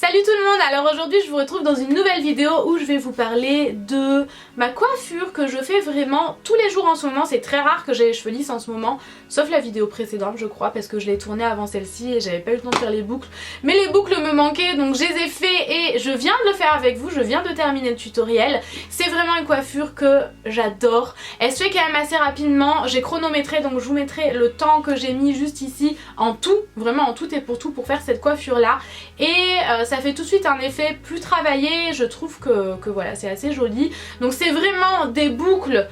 Salut tout le monde, alors aujourd'hui je vous retrouve dans une nouvelle vidéo où je vais vous parler de ma coiffure que je fais vraiment tous les jours en ce moment. C'est très rare que j'ai les cheveux lisses en ce moment, sauf la vidéo précédente je crois, parce que je l'ai tournée avant celle-ci et j'avais pas eu le temps de faire les boucles. Mais les boucles me manquaient donc je les ai fait et je viens de le faire avec vous, je viens de terminer le tutoriel. C'est vraiment une coiffure que j'adore, elle se fait quand même assez rapidement, j'ai chronométré donc je vous mettrai le temps que j'ai mis juste ici en tout, vraiment en tout et pour tout pour faire cette coiffure là. Et ça fait tout de suite un effet plus travaillé, je trouve que voilà c'est assez joli. Donc c'est vraiment des boucles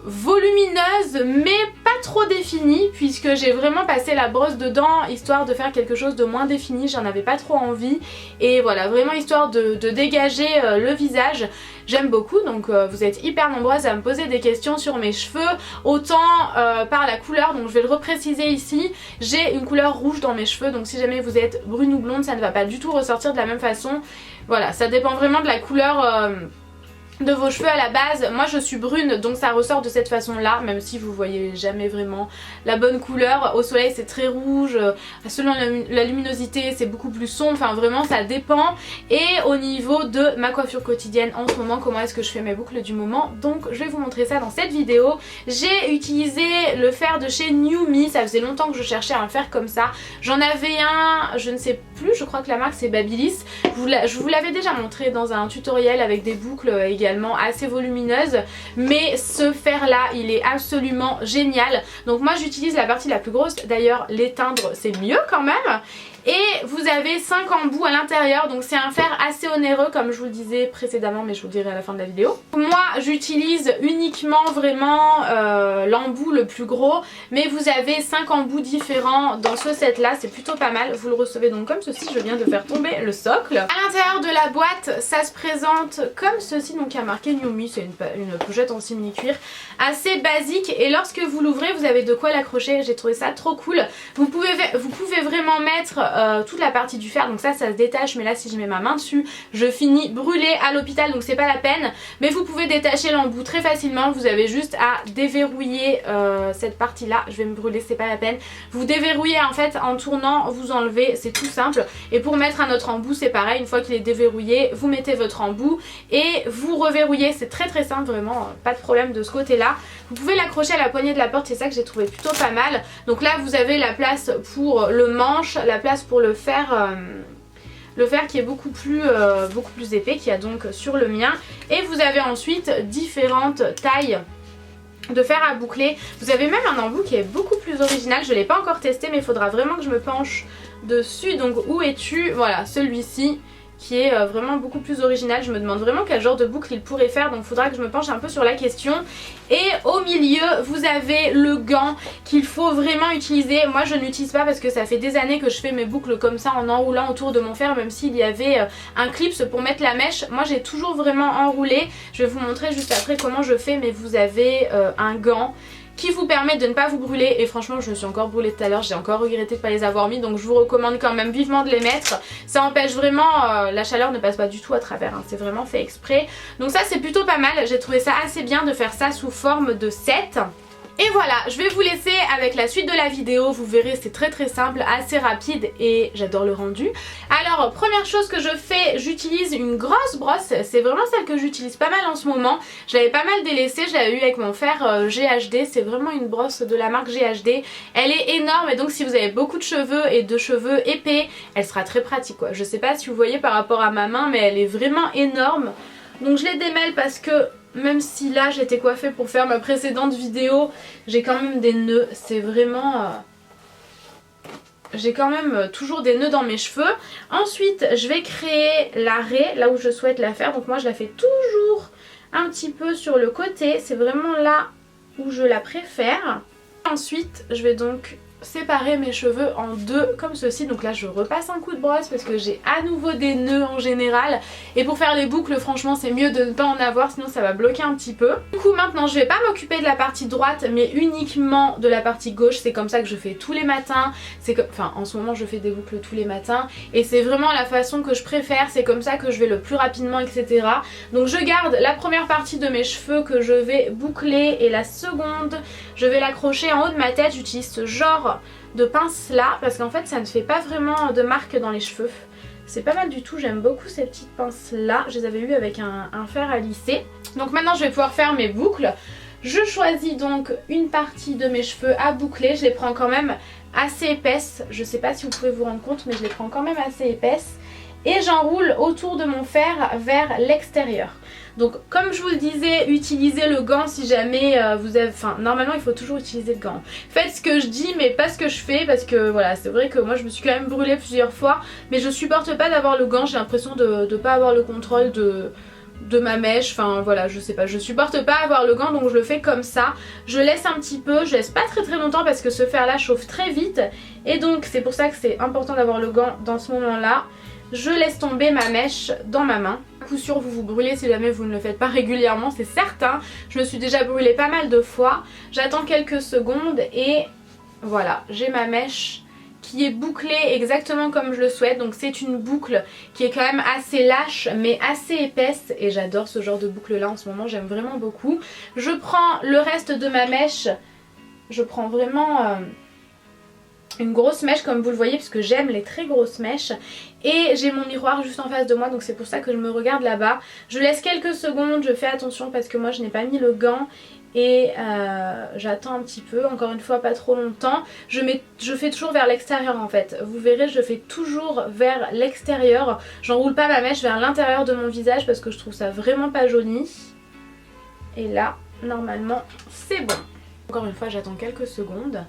volumineuses mais pas trop définies puisque j'ai vraiment passé la brosse dedans histoire de faire quelque chose de moins défini, j'en avais pas trop envie et voilà vraiment histoire de dégager le visage. J'aime beaucoup donc vous êtes hyper nombreuses à me poser des questions sur mes cheveux, autant par la couleur, donc je vais le repréciser ici, j'ai une couleur rouge dans mes cheveux donc si jamais vous êtes brune ou blonde ça ne va pas du tout ressortir de la même façon. Voilà, ça dépend vraiment de la couleur de vos cheveux à la base. Moi je suis brune donc ça ressort de cette façon là, même si vous voyez jamais vraiment la bonne couleur. Au soleil c'est très rouge, selon la luminosité c'est beaucoup plus sombre, enfin vraiment ça dépend. Et au niveau de ma coiffure quotidienne en ce moment, comment est-ce que je fais mes boucles du moment, donc je vais vous montrer ça dans cette vidéo. J'ai utilisé le fer de chez New Me, ça faisait longtemps que je cherchais un fer comme ça. J'en avais un, je ne sais plus, je crois que la marque c'est Babyliss. Je vous l'avais déjà montré dans un tutoriel avec des boucles également assez volumineuse, mais ce fer là il est absolument génial. Donc moi j'utilise la partie la plus grosse, d'ailleurs l'éteindre c'est mieux quand même. Et vous avez 5 embouts à l'intérieur, donc c'est un fer assez onéreux comme je vous le disais précédemment, mais je vous le dirai à la fin de la vidéo. Moi j'utilise uniquement vraiment l'embout le plus gros, mais vous avez 5 embouts différents dans ce set là, c'est plutôt pas mal. Vous le recevez donc comme ceci, je viens de faire tomber le socle. À l'intérieur de la boîte ça se présente comme ceci, donc il y a marqué New Me, c'est une pochette en simili cuir assez basique et lorsque vous l'ouvrez vous avez de quoi l'accrocher, j'ai trouvé ça trop cool. Vous pouvez vraiment mettre toute la partie du fer, donc ça se détache, mais là si je mets ma main dessus je finis brûlée à l'hôpital donc c'est pas la peine. Mais vous pouvez détacher l'embout très facilement, vous avez juste à déverrouiller cette partie là, je vais me brûler, c'est pas la peine. Vous déverrouillez en fait en tournant, vous enlevez, c'est tout simple. Et pour mettre un autre embout c'est pareil, une fois qu'il est déverrouillé vous mettez votre embout et vous reverrouillez, c'est très simple vraiment, pas de problème de ce côté là. Vous pouvez l'accrocher à la poignée de la porte, c'est ça que j'ai trouvé plutôt pas mal. Donc là vous avez la place pour le manche, la place pour le fer qui est beaucoup plus épais, qui a donc sur le mien. Et vous avez ensuite différentes tailles de fer à boucler. Vous avez même un embout qui est beaucoup plus original, je ne l'ai pas encore testé mais il faudra vraiment que je me penche dessus. Donc où es-tu? Voilà, celui-ci qui est vraiment beaucoup plus original. Je me demande vraiment quel genre de boucle il pourrait faire, donc il faudra que je me penche un peu sur la question. Et au milieu vous avez le gant qu'il faut vraiment utiliser. Moi je ne l'utilise pas parce que ça fait des années que je fais mes boucles comme ça en enroulant autour de mon fer, même s'il y avait un clips pour mettre la mèche. Moi j'ai toujours vraiment enroulé. Je vais vous montrer juste après comment je fais, mais vous avez un gant qui vous permet de ne pas vous brûler et franchement je me suis encore brûlée tout à l'heure, j'ai encore regretté de ne pas les avoir mis, donc je vous recommande quand même vivement de les mettre. Ça empêche vraiment, la chaleur ne passe pas du tout à travers, hein. C'est vraiment fait exprès. Donc ça c'est plutôt pas mal, j'ai trouvé ça assez bien de faire ça sous forme de set. Et voilà, je vais vous laisser avec la suite de la vidéo, vous verrez c'est très simple, assez rapide et j'adore le rendu. Alors première chose que je fais, j'utilise une grosse brosse, c'est vraiment celle que j'utilise pas mal en ce moment. Je l'avais pas mal délaissée, je l'avais eu avec mon fer GHD, c'est vraiment une brosse de la marque GHD. Elle est énorme et donc si vous avez beaucoup de cheveux et de cheveux épais, elle sera très pratique quoi. Je sais pas si vous voyez par rapport à ma main mais elle est vraiment énorme. Donc je les démêle parce que même si là j'étais coiffée pour faire ma précédente vidéo, j'ai quand même des nœuds, c'est vraiment... j'ai quand même toujours des nœuds dans mes cheveux. Ensuite je vais créer la raie là où je souhaite la faire, donc moi je la fais toujours un petit peu sur le côté, c'est vraiment là où je la préfère. Ensuite je vais donc séparer mes cheveux en deux comme ceci, donc là je repasse un coup de brosse parce que j'ai à nouveau des nœuds en général et pour faire les boucles franchement c'est mieux de ne pas en avoir sinon ça va bloquer un petit peu. Du coup maintenant je vais pas m'occuper de la partie droite mais uniquement de la partie gauche, c'est comme ça que je fais tous les matins, enfin en ce moment je fais des boucles tous les matins et c'est vraiment la façon que je préfère, c'est comme ça que je vais le plus rapidement etc. Donc je garde la première partie de mes cheveux que je vais boucler et la seconde je vais l'accrocher en haut de ma tête, j'utilise ce genre de pince là parce qu'en fait ça ne fait pas vraiment de marque dans les cheveux. C'est pas mal du tout, j'aime beaucoup ces petites pinces là. Je les avais eues avec un fer à lisser. Donc maintenant je vais pouvoir faire mes boucles. Je choisis donc une partie de mes cheveux à boucler. Je les prends quand même assez épaisses. Je sais pas si vous pouvez vous rendre compte, mais je les prends quand même assez épaisses. Et j'enroule autour de mon fer vers l'extérieur. Donc comme je vous le disais, utilisez le gant si jamais vous avez... Enfin normalement il faut toujours utiliser le gant. Faites ce que je dis mais pas ce que je fais parce que voilà, c'est vrai que moi je me suis quand même brûlée plusieurs fois. Mais je supporte pas d'avoir le gant, j'ai l'impression de pas avoir le contrôle de ma mèche. Enfin voilà, je sais pas, je supporte pas avoir le gant donc je le fais comme ça. Je laisse un petit peu, je laisse pas très longtemps parce que ce fer là chauffe très vite. Et donc c'est pour ça que c'est important d'avoir le gant dans ce moment là. Je laisse tomber ma mèche dans ma main. À coup sûr vous vous brûlez si jamais vous ne le faites pas régulièrement, c'est certain. Je me suis déjà brûlée pas mal de fois. J'attends quelques secondes et voilà, j'ai ma mèche qui est bouclée exactement comme je le souhaite. Donc c'est une boucle qui est quand même assez lâche mais assez épaisse. Et j'adore ce genre de boucle là en ce moment, j'aime vraiment beaucoup. Je prends le reste de ma mèche. Je prends vraiment... une grosse mèche comme vous le voyez parce que j'aime les très grosses mèches. Et j'ai mon miroir juste en face de moi donc c'est pour ça que je me regarde là-bas. Je laisse quelques secondes, je fais attention parce que moi je n'ai pas mis le gant. Et j'attends un petit peu, encore une fois pas trop longtemps. Je fais toujours vers l'extérieur en fait. Vous verrez je fais toujours vers l'extérieur. J'enroule pas ma mèche vers l'intérieur de mon visage parce que je trouve ça vraiment pas joli. Et là normalement c'est bon. Encore une fois j'attends quelques secondes.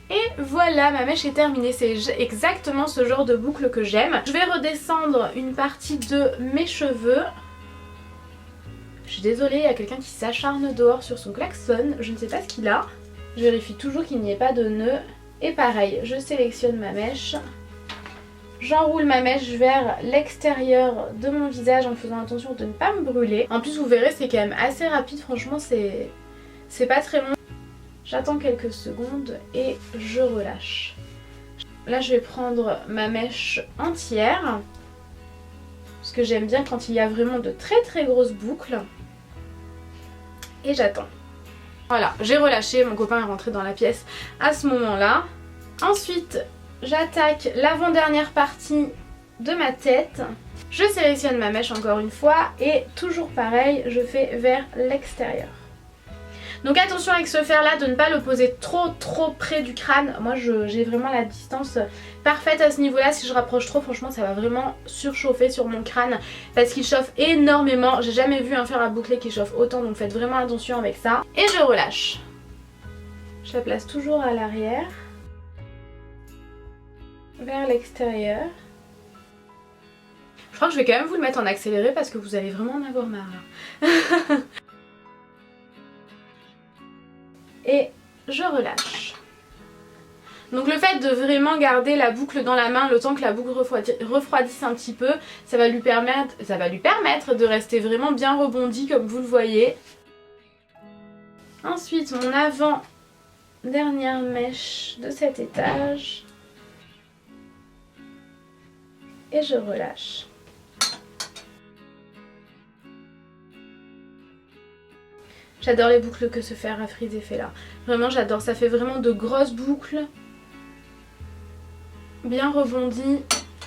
Et voilà, ma mèche est terminée, c'est exactement ce genre de boucle que j'aime. Je vais redescendre une partie de mes cheveux. Je suis désolée, il y a quelqu'un qui s'acharne dehors sur son klaxon, je ne sais pas ce qu'il a. Je vérifie toujours qu'il n'y ait pas de nœud. Et pareil, je sélectionne ma mèche. J'enroule ma mèche vers l'extérieur de mon visage en faisant attention de ne pas me brûler. En plus vous verrez c'est quand même assez rapide, franchement c'est pas très long. J'attends quelques secondes et je relâche. Là je vais prendre ma mèche entière. Parce que j'aime bien quand il y a vraiment de très grosses boucles. Et j'attends. Voilà, j'ai relâché, mon copain est rentré dans la pièce à ce moment-là. Ensuite, j'attaque l'avant-dernière partie de ma tête. Je sélectionne ma mèche encore une fois et toujours pareil, je fais vers l'extérieur. Donc attention avec ce fer là de ne pas le poser trop près du crâne. Moi j'ai vraiment la distance parfaite à ce niveau là. Si je rapproche trop franchement ça va vraiment surchauffer sur mon crâne parce qu'il chauffe énormément. J'ai jamais vu un fer à boucler qui chauffe autant donc faites vraiment attention avec ça. Et je relâche. Je la place toujours à l'arrière. Vers l'extérieur. Je crois que je vais quand même vous le mettre en accéléré parce que vous allez vraiment en avoir marre là. Et je relâche. Donc le fait de vraiment garder la boucle dans la main le temps que la boucle refroidisse un petit peu, ça va lui permettre de rester vraiment bien rebondi comme vous le voyez. Ensuite mon avant dernière mèche de cet étage. Et je relâche. J'adore les boucles que ce fer à frisé fait là. Vraiment j'adore, ça fait vraiment de grosses boucles. Bien rebondies.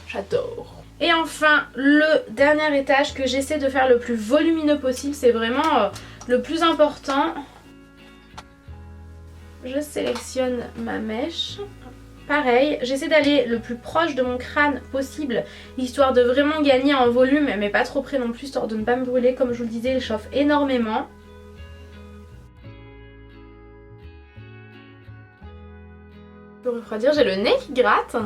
J'adore. Et enfin le dernier étage que j'essaie de faire le plus volumineux possible. C'est vraiment le plus important. Je sélectionne ma mèche. Pareil, j'essaie d'aller le plus proche de mon crâne possible, histoire de vraiment gagner en volume, mais pas trop près non plus, histoire de ne pas me brûler. Comme je vous le disais, il chauffe énormément. Je peux refroidir, j'ai le nez qui gratte.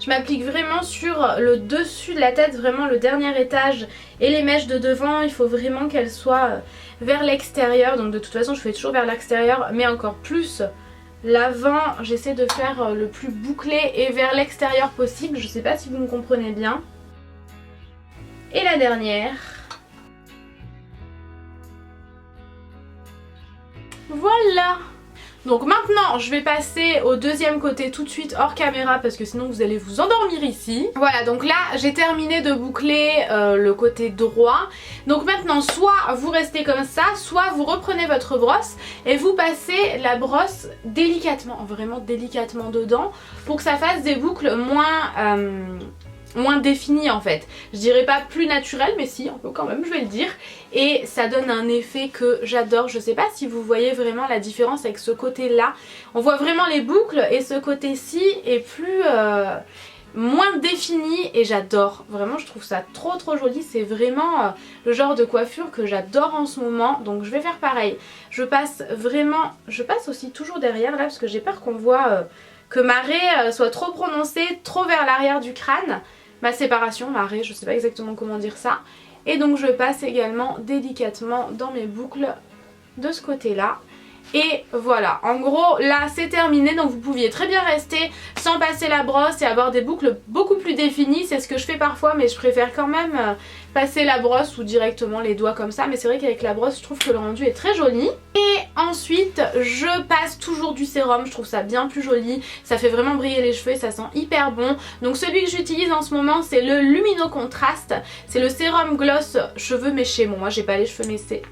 Je m'applique vraiment sur le dessus de la tête, vraiment le dernier étage. Et les mèches de devant, il faut vraiment qu'elles soient vers l'extérieur. Donc de toute façon, je fais toujours vers l'extérieur, mais encore plus l'avant. J'essaie de faire le plus bouclé et vers l'extérieur possible. Je sais pas si vous me comprenez bien. Et la dernière. Voilà! Donc maintenant je vais passer au deuxième côté tout de suite hors caméra parce que sinon vous allez vous endormir ici. Voilà, donc là j'ai terminé de boucler le côté droit. Donc maintenant soit vous restez comme ça, soit vous reprenez votre brosse et vous passez la brosse délicatement, vraiment délicatement dedans pour que ça fasse des boucles moins définies en fait. Je dirais pas plus naturel mais si, un peu quand même, je vais le dire. Et ça donne un effet que j'adore. Je sais pas si vous voyez vraiment la différence avec ce côté là. On voit vraiment les boucles et ce côté-ci est plus... moins défini et j'adore. Vraiment je trouve ça trop joli. C'est vraiment le genre de coiffure que j'adore en ce moment. Donc je vais faire pareil. Je passe aussi toujours derrière là parce que j'ai peur qu'on voit que ma raie soit trop prononcée, trop vers l'arrière du crâne. Ma séparation, ma raie, je sais pas exactement comment dire ça. Et donc je passe également délicatement dans mes boucles de ce côté là. Et voilà, en gros là c'est terminé, donc vous pouviez très bien rester sans passer la brosse et avoir des boucles beaucoup plus définies. C'est ce que je fais parfois mais je préfère quand même passer la brosse ou directement les doigts comme ça. Mais c'est vrai qu'avec la brosse je trouve que le rendu est très joli. Et ensuite je passe toujours du sérum, je trouve ça bien plus joli. Ça fait vraiment briller les cheveux et ça sent hyper bon. Donc celui que j'utilise en ce moment c'est le Lumino Contrast. C'est le sérum gloss cheveux méchés. Bon moi j'ai pas les cheveux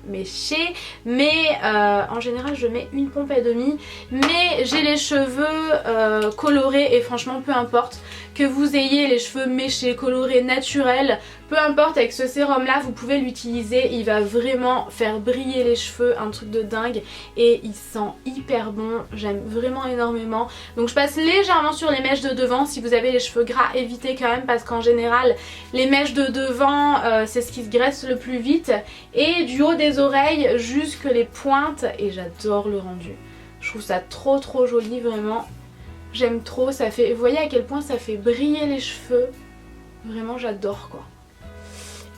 méchés mais en général je mets une pompe et demie. Mais j'ai les cheveux colorés et franchement peu importe que vous ayez les cheveux méchés, colorés, naturels, peu importe, avec ce sérum là vous pouvez l'utiliser, il va vraiment faire briller les cheveux, un truc de dingue et il sent hyper bon, j'aime vraiment énormément. Donc je passe légèrement sur les mèches de devant. Si vous avez les cheveux gras, évitez quand même parce qu'en général les mèches de devant c'est ce qui se graisse le plus vite, et du haut des oreilles jusque les pointes, et j'adore le rendu. Je trouve ça trop joli vraiment. J'aime trop, ça fait, vous voyez à quel point ça fait briller les cheveux. Vraiment j'adore quoi.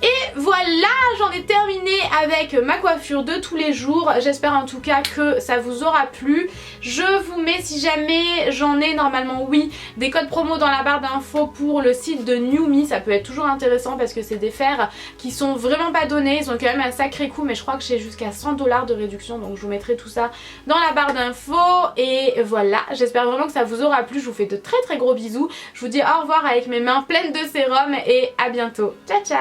Et voilà, j'en ai terminé avec ma coiffure de tous les jours. J'espère en tout cas que ça vous aura plu. Je vous mets, si jamais j'en ai, normalement oui, des codes promo dans la barre d'infos pour le site de NewMe. Ça peut être toujours intéressant parce que c'est des fers qui sont vraiment pas donnés. Ils ont quand même un sacré coût, mais je crois que j'ai jusqu'à 100 $ de réduction. Donc je vous mettrai tout ça dans la barre d'infos. Et voilà, j'espère vraiment que ça vous aura plu. Je vous fais de très gros bisous. Je vous dis au revoir avec mes mains pleines de sérum et à bientôt. Ciao ciao.